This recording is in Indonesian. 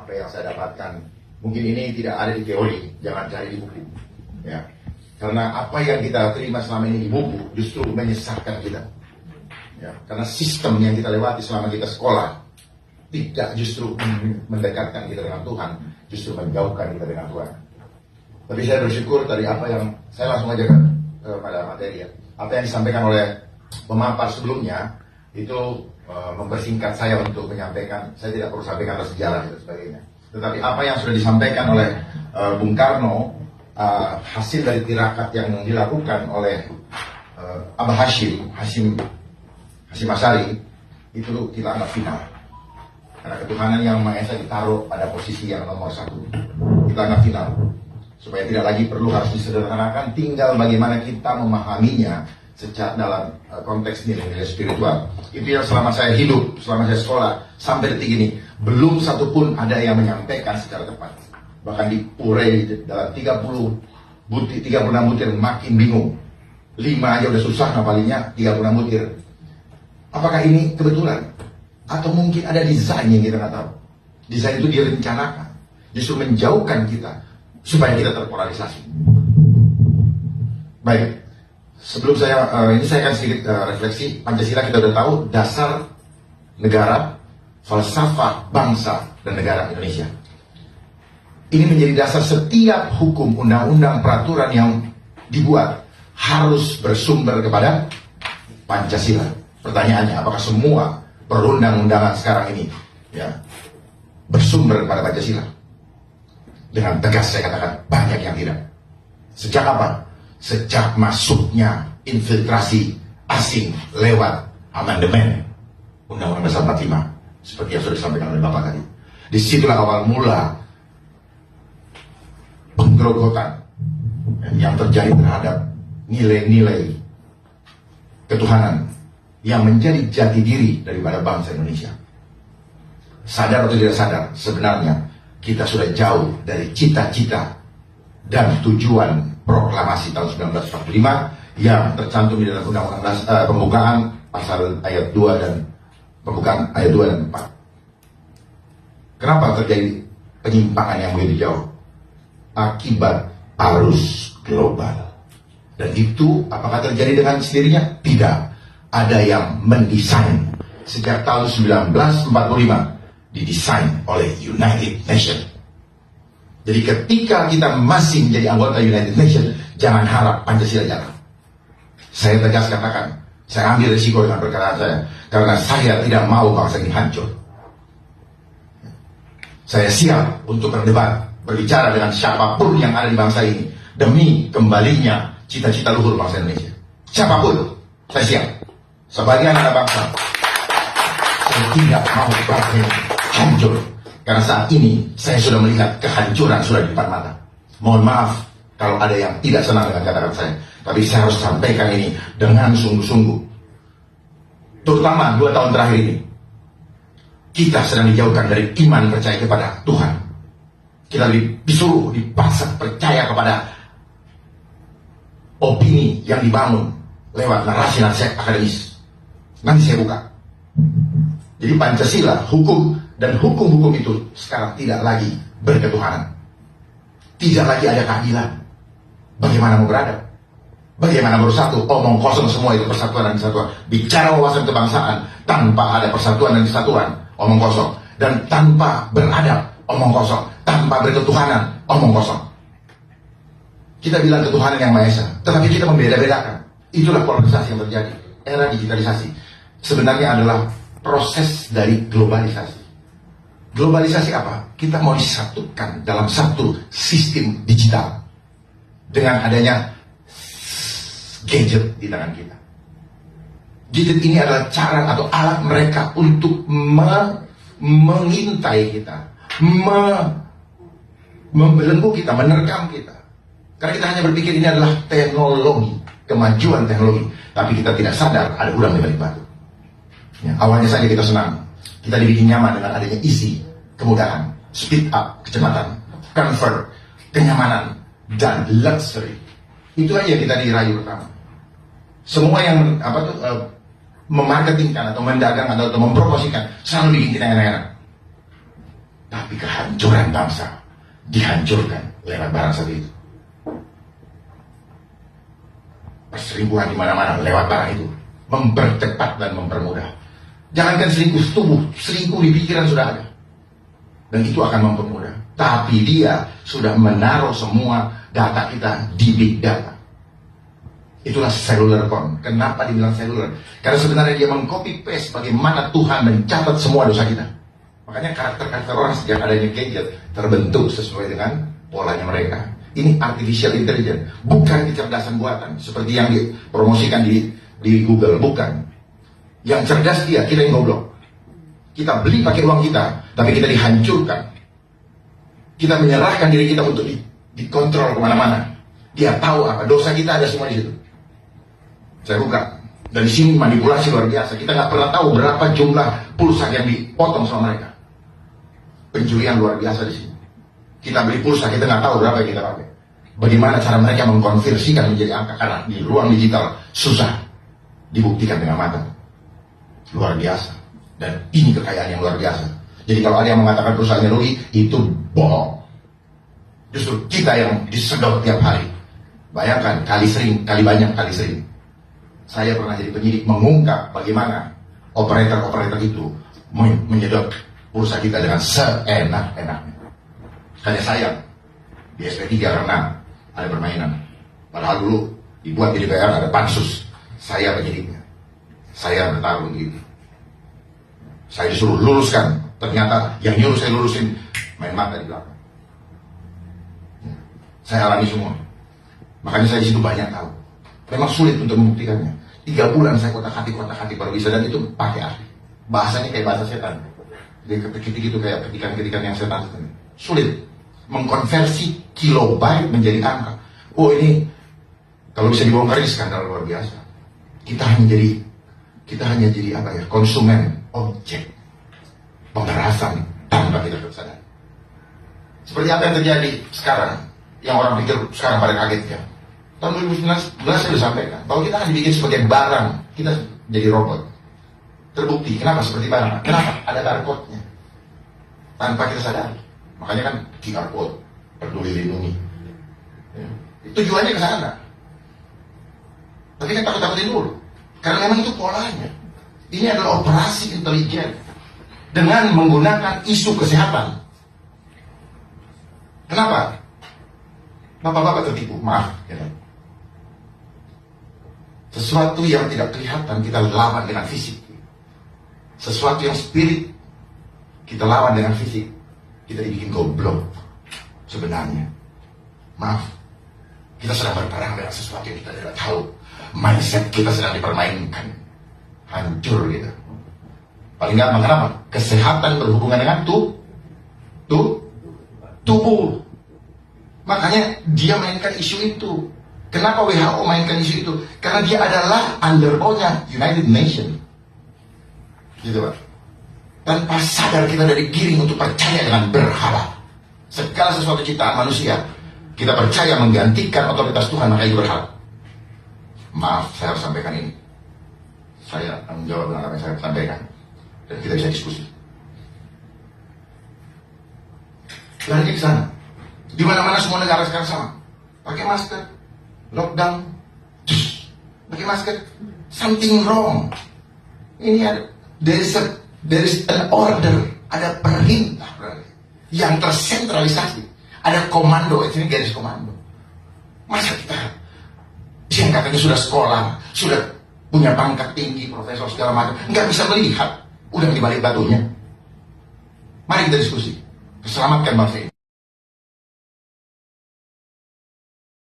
apa yang saya dapatkan. Mungkin ini tidak ada di teori, jangan cari di buku. Ya. Karena apa yang kita terima selama ini di buku justru menyesatkan kita. Ya. Karena sistem yang kita lewati selama kita sekolah tidak justru mendekatkan kita dengan Tuhan, justru menjauhkan kita dengan Tuhan. Tapi saya bersyukur tadi apa yang saya langsung aja pada materi ya. Apa yang disampaikan oleh pemapar sebelumnya itu mempersingkat saya untuk menyampaikan. Saya tidak perlu sampaikan sejarah dan sebagainya. Tetapi apa yang sudah disampaikan oleh Bung Karno, hasil dari tirakat yang dilakukan oleh Abah Hashim Asyari, itu kita anggap final. Karena ketuhanan yang Maha Esa ditaruh pada posisi yang nomor 1. Kita anggap final. Supaya tidak lagi perlu harus disederhanakan, tinggal bagaimana kita memahaminya secara dalam konteks nilai-nilai spiritual. Itu yang selama saya hidup, selama saya sekolah, sampai detik ini, belum satupun ada yang menyampaikan secara tepat. Bahkan di Purei dalam 36 butir makin bingung. 5 aja udah susah ngapalinya, 36 butir. Apakah ini kebetulan? Atau mungkin ada desain yang kita nggak tahu. Desain itu direncanakan, justru menjauhkan kita supaya kita terpolarisasi. Baik, sebelum saya akan sedikit refleksi. Pancasila kita udah tahu dasar negara, falsafah bangsa dan negara Indonesia. Ini menjadi dasar setiap hukum, undang-undang, peraturan yang dibuat harus bersumber kepada Pancasila. Pertanyaannya, apakah semua perundang-undangan sekarang ini ya bersumber kepada Pancasila? Dengan tegas saya katakan, banyak yang tidak. Sejak apa? Sejak masuknya infiltrasi asing lewat amandemen Undang-Undang Dasar 45, seperti yang sudah disampaikan oleh Bapak tadi. Disitulah awal mula penggerogotan yang terjadi terhadap nilai-nilai ketuhanan yang menjadi jati diri daripada bangsa Indonesia. Sadar atau tidak sadar, sebenarnya kita sudah jauh dari cita-cita dan tujuan proklamasi tahun 1945 yang tercantum di dalam Undang-Undang Pembukaan pasal ayat 2 dan pembukaan ayat 2 dan 4. Kenapa terjadi penyimpangan yang begitu jauh? Akibat arus global. Dan itu apakah terjadi dengan sendirinya? Tidak. Ada yang mendesain. Sejak tahun 1945 didesain oleh United Nations. Jadi ketika kita masih menjadi anggota United Nations, jangan harap Pancasila jalan. Saya tegas katakan, saya ambil risiko dengan perkataan saya, karena saya tidak mau bangsa ini hancur. Saya siap untuk berdebat, berbicara dengan siapapun yang ada di bangsa ini demi kembalinya cita-cita luhur bangsa Indonesia. Siapapun, saya siap. Sebagai anak bangsa, saya tidak mau bangsa ini hancur. Karena saat ini saya sudah melihat kehancuran sudah di depan mata. Mohon maaf kalau ada yang tidak senang dengan kata-kata saya, tapi saya harus sampaikan ini dengan sungguh-sungguh. Terutama 2 tahun terakhir ini, kita sedang dijauhkan dari iman percaya kepada Tuhan. Kita disuruh, dipaksa percaya kepada opini yang dibangun lewat narasi-narasi akademis. Nanti saya buka. Jadi Pancasila, hukum dan hukum-hukum itu sekarang tidak lagi berketuhanan. Tidak lagi ada keadilan. Bagaimana mau beradab? Bagaimana bersatu? Omong kosong semua itu persatuan dan kesatuan. Bicara wawasan kebangsaan tanpa ada persatuan dan kesatuan, omong kosong. Dan tanpa beradab, omong kosong. Tanpa berketuhanan, omong kosong. Kita bilang ketuhanan yang Maha Esa, tetapi kita membeda-bedakan. Itulah polarisasi yang terjadi. Era digitalisasi sebenarnya adalah proses dari globalisasi. Globalisasi apa? Kita mau disatukan dalam satu sistem digital dengan adanya gadget di tangan kita. Gadget ini adalah cara atau alat mereka untuk mengintai kita, membelenggu kita, menerkam kita. Karena kita hanya berpikir ini adalah teknologi, kemajuan teknologi, tapi kita tidak sadar ada udang di balik batu. Ya, awalnya saja kita senang, kita dibikin nyaman dengan adanya easy, kemudahan, speed up, kecepatan, comfort, kenyamanan, dan luxury. Itu aja kita dirayu pertama. Semua yang memarketingkan atau mendagang atau mempromosikan selalu bikin kita enak-enak. Tapi kehancuran bangsa dihancurkan lewat barang satu itu. Perselingkuhan di mana-mana lewat barang itu, mempercepat dan mempermudah. Jangankan selingkuh tubuh, selingkuh di pikiran sudah ada, dan itu akan mempermudah. Tapi dia sudah menaruh semua data kita di big data. Itulah cellular phone. Kenapa dibilang cellular? Karena sebenarnya dia mengcopy paste bagaimana Tuhan mencatat semua dosa kita. Makanya karakter-karakter orang sejak adanya gadget terbentuk sesuai dengan polanya mereka. Ini artificial intelligence, bukan kecerdasan buatan seperti yang dipromosikan di Google, bukan. Yang cerdas dia, kita yang goblok. Kita beli pakai uang kita, tapi kita dihancurkan. Kita menyerahkan diri kita untuk dikontrol kemana-mana. Dia tahu apa dosa kita, ada semua di situ. Saya buka, dan di sini manipulasi luar biasa. Kita nggak pernah tahu berapa jumlah pulsa yang dipotong sama mereka. Pencurian luar biasa di sini. Kita beli pulsa, kita nggak tahu berapa yang kita pakai. Bagaimana cara mereka mengkonversikan menjadi angka, karena di ruang digital susah dibuktikan dengan mata. Luar biasa. Dan ini kekayaan yang luar biasa. Jadi kalau ada yang mengatakan perusahaannya rugi, itu bohong. Justru kita yang disedot tiap hari. Bayangkan, kali banyak, kali sering. Saya pernah jadi penyidik mengungkap bagaimana operator-operator itu menyedot pulsa kita dengan seenak-enaknya. Hanya sayang, di SP3 karena ada permainan. Padahal dulu dibuat di DPR ada pansus. Saya penyidiknya. Saya bertarung gitu. Saya disuruh luluskan. Ternyata yang nyuruh saya lulusin main mata di belakang. Saya alami semua. Makanya saya disitu banyak tahu. Memang sulit untuk membuktikannya. 3 bulan saya kotak-katik baru bisa, dan itu pakai ahli. Bahasanya kayak bahasa setan. Dia ketik-ketik itu kayak ketikan-ketikan yang setan. Sulit mengkonversi kilobyte menjadi angka. Oh, ini kalau bisa dibongkar ini skandal luar biasa. Kita hanya jadi apa ya? Konsumen, objek pemerasan tanpa kita sadar. Seperti apa yang terjadi sekarang? Yang orang pikir sekarang pada kaget ya. Tahun 2019 saya sudah sampaikan bahwa kita akan dibikin sebagai barang, kita jadi robot. Terbukti. Kenapa seperti barang? Kenapa? Ada barcode-nya. Tanpa kita sadar. Makanya kan QR code, peduli lindungi. Ya. Tujuannya ke sana. Tapi kan takut-takutin dulu. Karena memang itu polanya. Ini adalah operasi intelijen dengan menggunakan isu kesehatan. Kenapa? Bapak-bapak tertipu, maaf. Ya. Sesuatu yang tidak kelihatan kita lawan dengan fisik. Sesuatu yang spirit kita lawan dengan fisik. Kita dibikin goblok sebenarnya. Maaf, kita sedang berperang dengan sesuatu yang kita tidak tahu. Mindset kita sedang dipermainkan. Hancur gitu. Paling gampang, kenapa? Kesehatan berhubungan dengan tubuh. Makanya dia mainkan isu itu. Kenapa WHO mainkan isu itu? Karena dia adalah underbownya United Nations. Gitu Pak. Tanpa sadar kita dari giring untuk percaya dengan berhala. Segala sesuatu ciptaan manusia kita percaya menggantikan otoritas Tuhan, maka itu berhala. Maaf, saya harus sampaikan ini. Saya tanggung jawab dengan apa yang saya sampaikan, dan kita bisa diskusi. Lari ke sana. Di mana-mana semua negara sekarang sama. Pakai masker, lockdown, pakai masker. Something wrong. Ini ada there is an order, ada perintah yang tersentralisasi, ada komando, ini garis komando. Masa kita yang katanya sudah sekolah, sudah punya pangkat tinggi, profesor segala macam, nggak bisa melihat udang di balik batunya? Mari kita diskusi, selamatkan bangsa ini.